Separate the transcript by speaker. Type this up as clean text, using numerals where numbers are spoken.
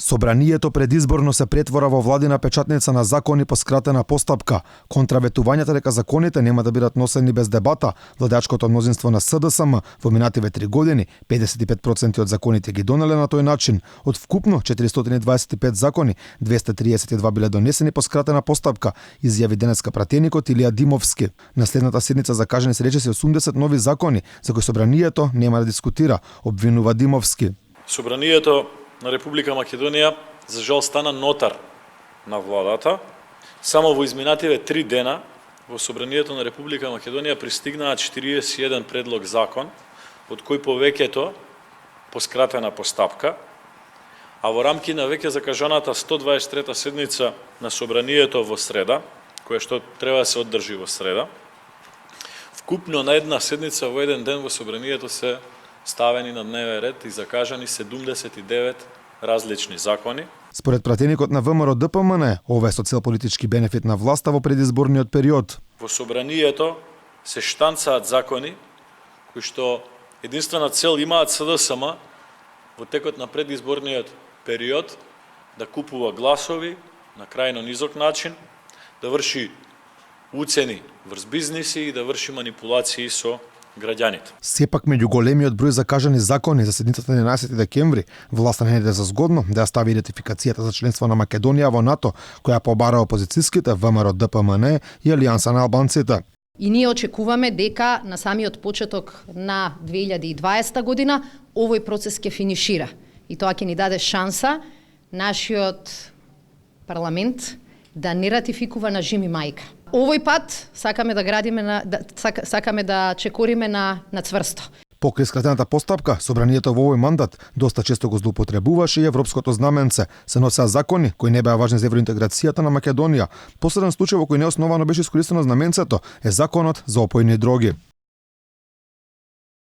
Speaker 1: Собранието предизборно се претвора во владина печатница на закони по скратена постапка. Контраветувањата дека законите нема да бидат носени без дебата, владеачкото мнозинство на СДСМ во минативе 3 години 55% од законите ги донеле на тој начин. Од вкупно 425 закони, 232 биле донесени по скратена постапка, изјави денеска пратеникот Илија Димовски. На следната седница закажани се речиси 80 нови закони за кои собранието нема да дискутира, обвинува Димовски.
Speaker 2: Собранието на Република Македонија за жал стана нотар на владата. Само во изминативе 3 дена во Собранието на Република Македонија пристигнаа 41 предлог закон, од кои повеќето по скратена постапка, а во рамки на веќе закажаната 123 седница на Собранието во среда, која што треба да се одржи во среда, вкупно на една седница во еден ден во Собранието се ставени на дневен ред и закажани 79 различни закони.
Speaker 1: Според пратеникот на ВМРО ДПМН, ова е со цел политички бенефит на власта во предизборниот период.
Speaker 2: Во Собранието се штанцаат закони кои што единствена цел имаат СДСМ во текот на предизборниот период да купува гласови на крајно низок начин, да врши уцени врз бизниси и да врши манипулации со граѓаните.
Speaker 1: Сепак меѓу големиот број закажани закони за седницата на 11 декември, власта не најде за згодно да ја стави идентификацијата за членство на Македонија во НАТО, која побара опозицијските ВМРО ДПМН и Алијанса на албанците.
Speaker 3: И ние очекуваме дека на самиот почеток на 2020 година овој процес ќе финишира. И тоа ќе ни даде шанса нашиот парламент да не ратификува на жими мајка. Овој пат сакаме да градиме сакаме да чекориме на цврсто.
Speaker 1: Покрај скратената постапка, собранието во овој мандат доста често го злоупотребуваше и европското знаменце. Се носеа закони кои не беа важни за евроинтеграцијата на Македонија. Последен случај во кој неосновано беше искористено знаменцето е законот за опојни дроги.